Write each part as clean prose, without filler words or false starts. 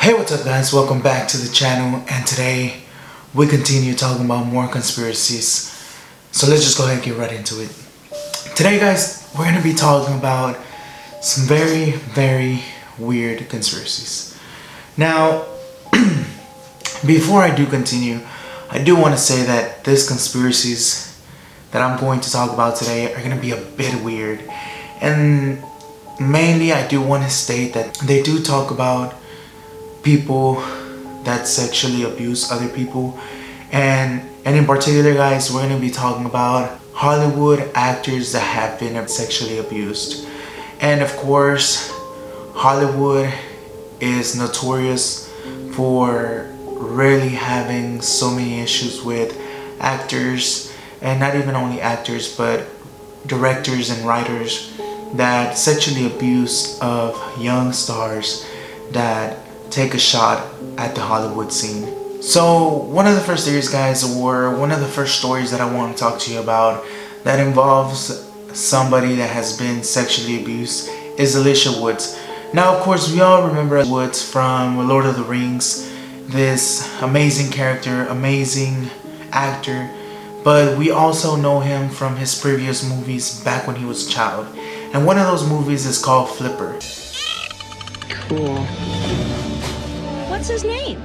Hey, what's up guys, welcome back to the channel, and today we continue talking about more conspiracies. So let's just go ahead and get right into it. Today guys, we're going to be talking about some very weird conspiracies. Now, before I do continue, I do want to say that these conspiracies that I'm going to talk about today are going to be a bit weird. And mainly I do want to state that they do talk about people that sexually abuse other people, and in particular guys, we're going to be talking about Hollywood actors that have been sexually abused. And of course, Hollywood is notorious for really having so many issues with actors, and not even only actors but directors and writers that sexually abuse of young stars that take a shot at the Hollywood scene. So one of the first theories guys, or one of the first stories that I want to talk to you about that involves somebody that has been sexually abused is Alicia Woods. Now of course we all remember Woods from Lord of the Rings, this amazing character, amazing actor, but we also know him from his previous movies back when he was a child. And one of those movies is called Flipper. Cool. What's his name?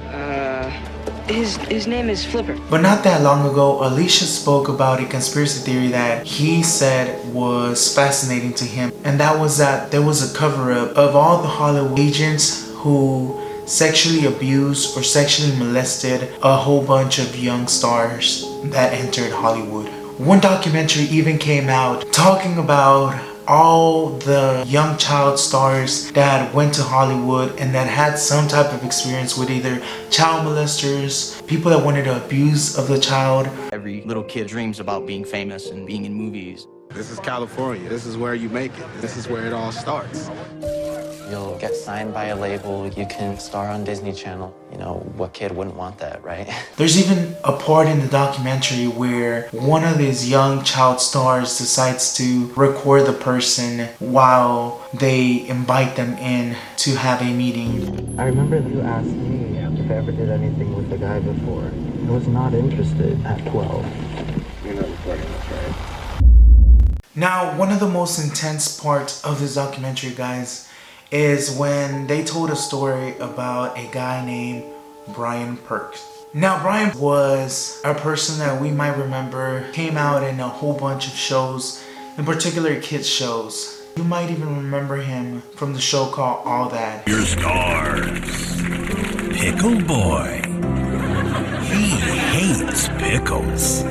His name is Flipper. But not that long ago, Alicia spoke about a conspiracy theory that he said was fascinating to him. And that was that there was a cover-up of all the Hollywood agents who sexually abused or sexually molested a whole bunch of young stars that entered Hollywood. One documentary even came out talking about all the young child stars that went to Hollywood and that had some type of experience with either child molesters, people that wanted to abuse of the child. Every little kid dreams about being famous and being in movies. This is California. This is where you make it. This is where it all starts. You'll get signed by a label, you can star on Disney Channel. You know, what kid wouldn't want that, right? There's even a part in the documentary where one of these young child stars decides to record the person while they invite them in to have a meeting. I remember you asked me if I ever did anything with a guy before. I was not interested at 12. You're not recording this, right? Now, one of the most intense parts of this documentary, guys, is when they told a story about a guy named Brian Peck. Now, Brian was a person that we might remember came out in a whole bunch of shows, in particular kids shows. You might even remember him from the show called All That. Your stars. Pickle Boy. He hates pickles.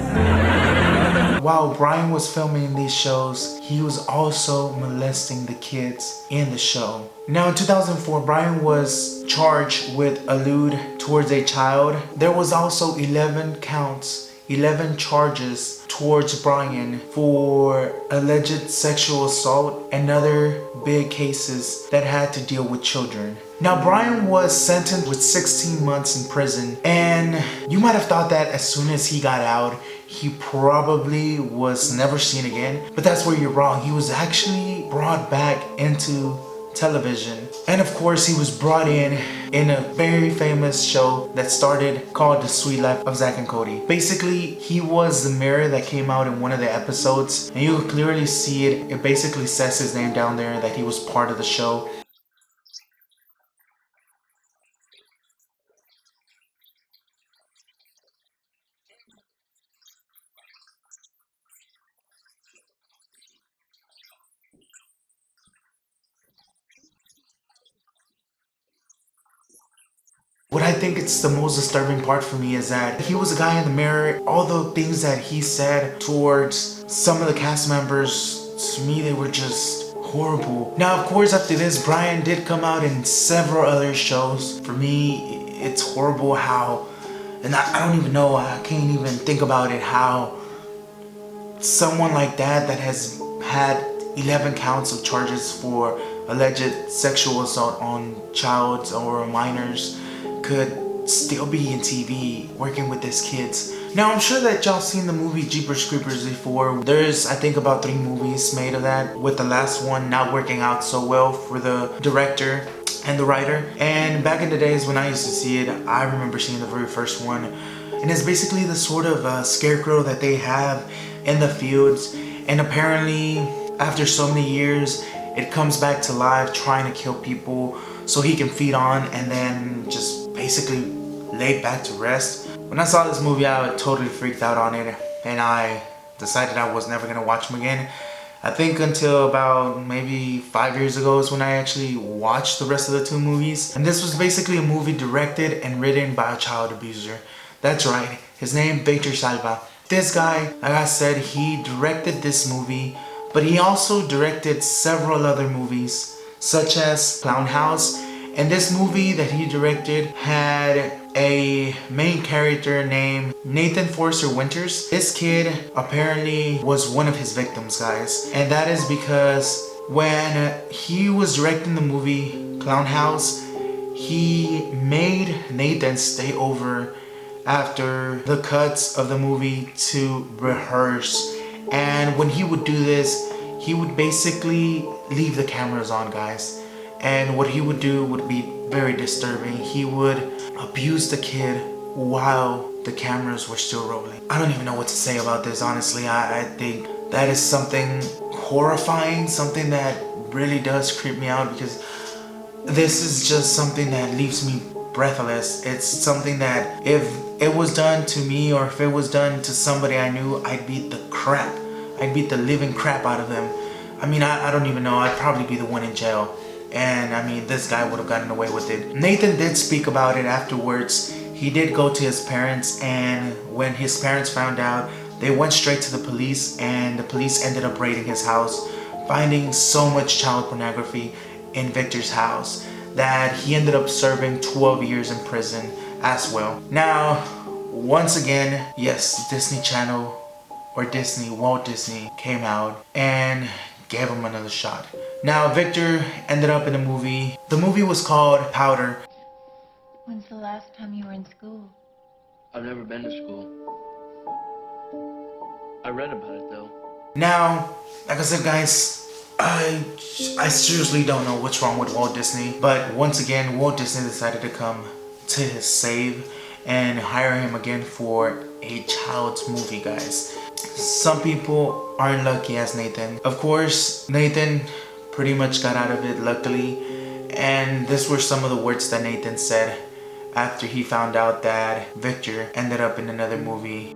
While Brian was filming these shows, he was also molesting the kids in the show. Now in 2004, Brian was charged with a lewd towards a child. There was also 11 counts, 11 charges towards Brian for alleged sexual assault and other big cases that had to deal with children. Now Brian was sentenced with 16 months in prison, and you might have thought that as soon as he got out, he probably was never seen again, but that's where you're wrong. He was actually brought back into television, and of course he was brought in a very famous show that started called The Sweet Life of Zack and Cody. Basically, he was the mirror that came out in one of the episodes, and you can clearly see it. It basically says his name down there, that he was part of the show. What I think it's the most disturbing part for me is that he was a guy in the mirror. All the things that he said towards some of the cast members, to me they were just horrible. Now of course after this, Brian did come out in several other shows. For me, it's horrible how, and I don't even know, I can't even think about it, how someone like that has had 11 counts of charges for alleged sexual assault on childs or minors could still be in TV working with these kids. Now I'm sure that y'all seen the movie Jeepers Creepers before. There's I think about 3 movies made of that, with the last one not working out so well for the director. and the writer. And back in the days when I used to see it, I remember seeing the very first one. And it's basically the sort of scarecrow that they have in the fields. And apparently, after so many years, it comes back to life trying to kill people so he can feed on and then just basically lay back to rest. When I saw this movie, I totally freaked out on it, and I decided I was never gonna watch him again. I think until about maybe 5 years ago is when I actually watched the rest of the two movies. And this was basically a movie directed and written by a child abuser. That's right, his name Victor Salva. This guy, like I said, he directed this movie, but he also directed several other movies, such as Clown House. And this movie that he directed had a main character named Nathan Forster Winters. This kid apparently was one of his victims, guys. And that is because when he was directing the movie Clown House, he made Nathan stay over after the cuts of the movie to rehearse. And when he would do this, he would basically leave the cameras on, guys. And what he would do would be very disturbing. He would abuse the kid while the cameras were still rolling. I don't even know what to say about this, honestly. I think that is something horrifying, something that really does creep me out, because this is just something that leaves me breathless. It's something that if it was done to me, or if it was done to somebody I knew, I'd beat the crap. I'd beat the living crap out of them. I mean, I don't even know. I'd probably be the one in jail. And I mean, this guy would have gotten away with it. Nathan did speak about it afterwards. He did go to his parents, and when his parents found out, they went straight to the police, and the police ended up raiding his house, finding so much child pornography in Victor's house that he ended up serving 12 years in prison as well. Now, once again, yes, Disney Channel or Disney, Walt Disney came out and gave him another shot. Now, Victor ended up in a movie. The movie was called Powder. When's the last time you were in school? I've never been to school. I read about it though. Now, like I said, guys, I seriously don't know what's wrong with Walt Disney. But once again, Walt Disney decided to come to his save and hire him again for a child's movie, guys. Some people aren't lucky as Nathan. Of course, Nathan pretty much got out of it, luckily. And these were some of the words that Nathan said after he found out that Victor ended up in another movie.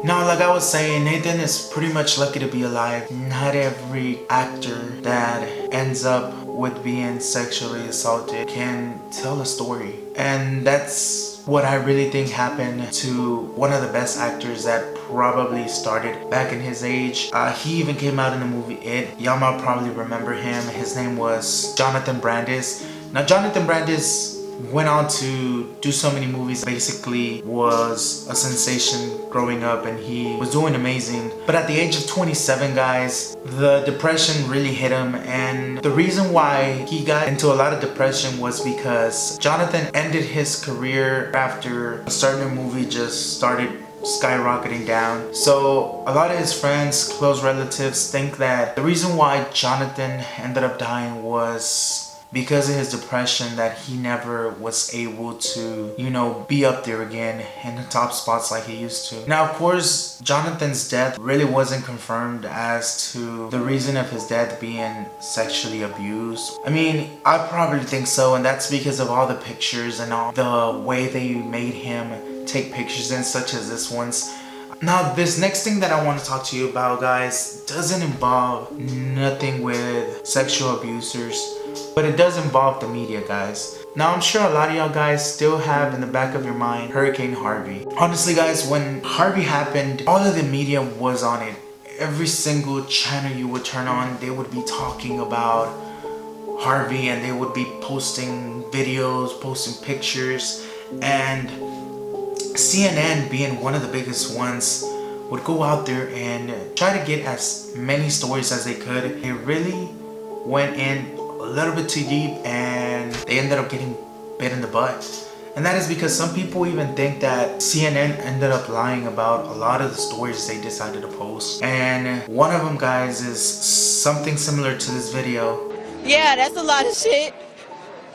Now, like I was saying, Nathan is pretty much lucky to be alive. Not every actor that ends up with being sexually assaulted can tell a story. And that's what I really think happened to one of the best actors that probably started back in his age. He even came out in the movie It. Y'all might probably remember him. His name was Jonathan Brandis. Now, Jonathan Brandis went on to do so many movies, basically was a sensation growing up, and he was doing amazing. But at the age of 27, guys, the depression really hit him, and the reason why he got into a lot of depression was because Jonathan ended his career after a certain movie just started skyrocketing down. So a lot of his friends, close relatives think that the reason why Jonathan ended up dying was because of his depression, that he never was able to, you know, be up there again in the top spots like he used to. Now, of course, Jonathan's death really wasn't confirmed as to the reason of his death being sexually abused. I mean, I probably think so, and that's because of all the pictures and all the way they made him take pictures in, such as this one's. Now, this next thing that I want to talk to you about, guys, doesn't involve nothing with sexual abusers, but it does involve the media, guys. Now, I'm sure a lot of y'all guys still have in the back of your mind Hurricane Harvey. Honestly, guys, when Harvey happened, all of the media was on it. Every single channel you would turn on, they would be talking about Harvey, and they would be posting videos, posting pictures, and CNN, being one of the biggest ones, would go out there and try to get as many stories as they could. They really went in a little bit too deep, and they ended up getting bit in the butt. And that is because some people even think that CNN ended up lying about a lot of the stories they decided to post. And one of them, guys, is something similar to this video. Yeah, that's a lot of shit.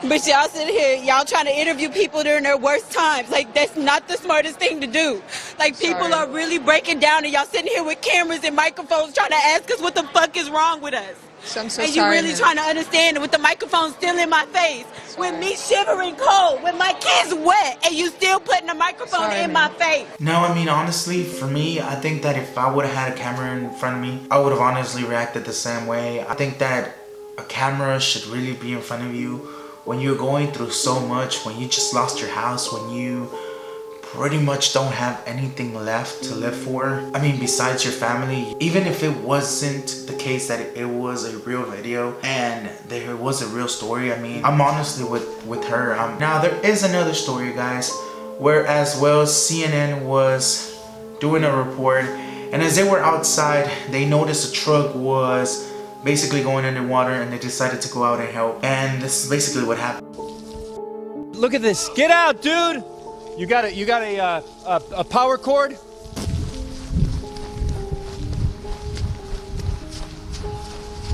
But y'all sitting here, y'all trying to interview people during their worst times. Like, that's not the smartest thing to do. Like, people are really breaking down, and y'all sitting here with cameras and microphones trying to ask us what the fuck is wrong with us. I'm so and sorry, you really man. trying to understand it with the microphone still in my face, with me shivering cold, with my kids wet, and you still putting the microphone in my face. No, I mean, honestly, for me, I think that if I would have had a camera in front of me, I would have honestly reacted the same way. I think that a camera should really be in front of you when you're going through so much, when you just lost your house, when you pretty much don't have anything left to live for. I mean, besides your family, even if it wasn't the case that it was a real video and there was a real story, I mean, I'm honestly with her. Now, there is another story, guys, where as well CNN was doing a report, and as they were outside, they noticed a truck was basically going underwater, and they decided to go out and help. And this is basically what happened. Look at this. Get out, dude. You got a power cord?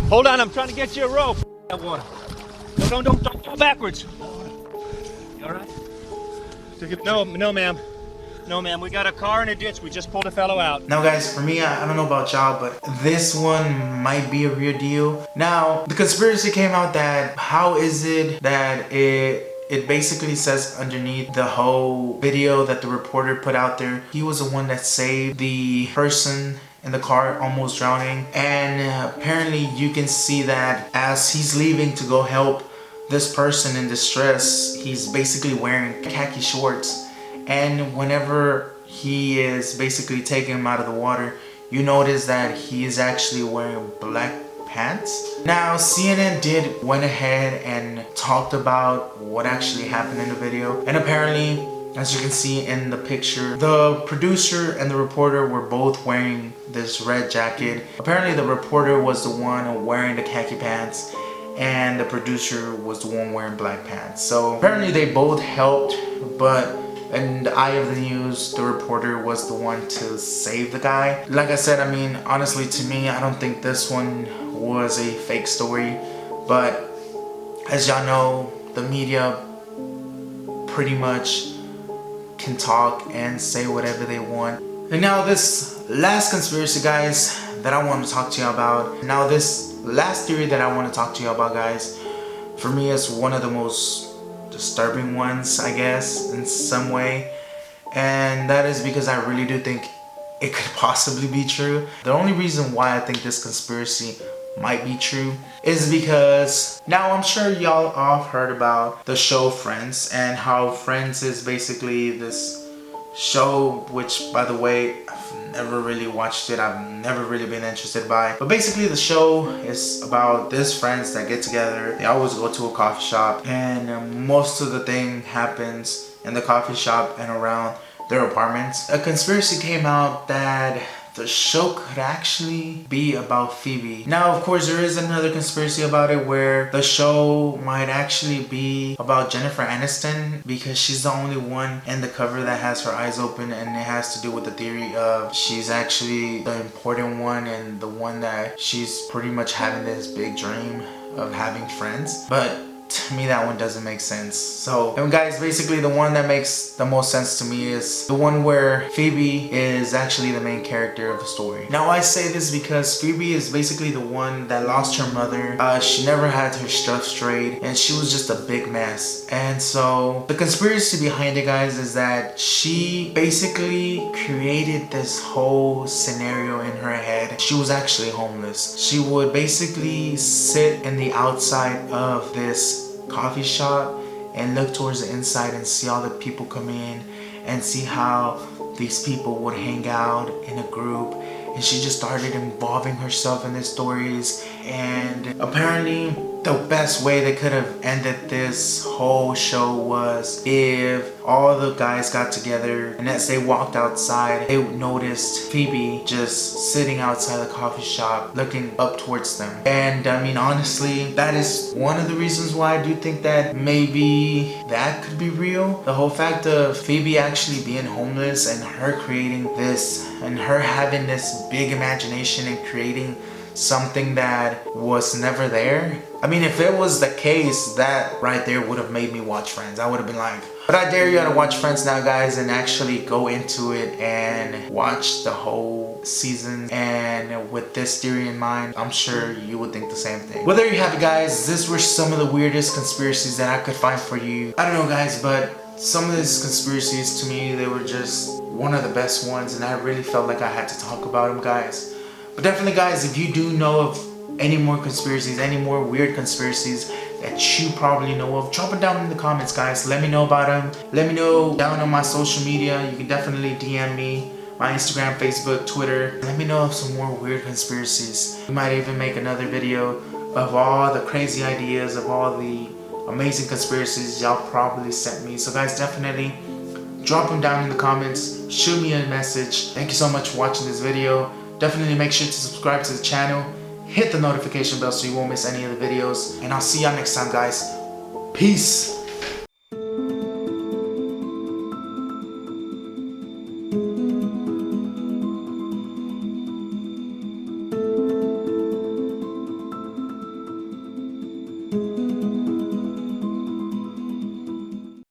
Hold on, I'm trying to get you a rope. Water. No, don't go backwards. You all right? No, ma'am. No, ma'am. We got a car in a ditch. We just pulled a fellow out. Now, guys, for me, I don't know about y'all, but this one might be a real deal. Now, the conspiracy came out that how is it that it basically says underneath the whole video that the reporter put out there, he was the one that saved the person in the car almost drowning. And apparently you can see that as he's leaving to go help this person in distress, he's basically wearing khaki shorts. And whenever he is basically taking him out of the water, you notice that he is actually wearing black pants. Now, CNN went ahead and talked about what actually happened in the video. And apparently, as you can see in the picture, the producer and the reporter were both wearing this red jacket. Apparently, the reporter was the one wearing the khaki pants, and the producer was the one wearing black pants. So apparently they both helped, but in the eye of the news, the reporter was the one to save the guy. Like I said, I mean, honestly, to me, I don't think this one was a fake story. But as y'all know, the media pretty much can talk and say whatever they want. And now this last conspiracy, guys, that I want to talk to you about. Now this last theory that I want to talk to you about, guys, for me is one of the most disturbing ones, I guess, in some way. And that is because I really do think it could possibly be true. The only reason why I think this conspiracy might be true is because now I'm sure y'all all heard about the show Friends, and how Friends is basically this show, which, by the way, I've never really watched it. I've never really been interested by. But basically the show is about these friends that get together. They always go to a coffee shop, and most of the thing happens in the coffee shop and around their apartments. A conspiracy came out that the show could actually be about Phoebe. Now, of course, there is another conspiracy about it where the show might actually be about Jennifer Aniston, because she's the only one in the cover that has her eyes open, and it has to do with the theory of she's actually the important one and the one that she's pretty much having this big dream of having friends. But to me, that one doesn't make sense. So, and guys, basically the one that makes the most sense to me is the one where Phoebe is actually the main character of the story. Now, I say this because Phoebe is basically the one that lost her mother. She never had her stuff straight, and she was just a big mess. And so the conspiracy behind it, guys, is that she basically created this whole scenario in her head. She was actually homeless. She would basically sit in the outside of this coffee shop and look towards the inside and see all the people come in and see how these people would hang out in a group. And she just started involving herself in these stories. And apparently the best way they could have ended this whole show was if all the guys got together, and as they walked outside, they noticed Phoebe just sitting outside the coffee shop looking up towards them. And I mean, honestly, that is one of the reasons why I do think that maybe that could be real. The whole fact of Phoebe actually being homeless and her creating this, and her having this big imagination and creating something that was never there. I mean, if it was the case, that right there would have made me watch Friends. I would have been like, but I dare you to watch Friends now, guys, and actually go into it and watch the whole season. And with this theory in mind, I'm sure you would think the same thing. Well, there you have it, guys. These were some of the weirdest conspiracies that I could find for you. I don't know, guys, but some of these conspiracies, to me, they were just one of the best ones, and I really felt like I had to talk about them, guys. But definitely, guys, if you do know of any more conspiracies, any more weird conspiracies that you probably know of, drop it down in the comments, guys. Let me know about them. Let me know down on my social media. You can definitely DM me, my Instagram, Facebook, Twitter. Let me know of some more weird conspiracies. We might even make another video of all the crazy ideas, of all the amazing conspiracies y'all probably sent me. So guys, definitely drop them down in the comments. Shoot me a message. Thank you so much for watching this video. Definitely make sure to subscribe to the channel. Hit the notification bell so you won't miss any of the videos. And I'll see y'all next time, guys. Peace.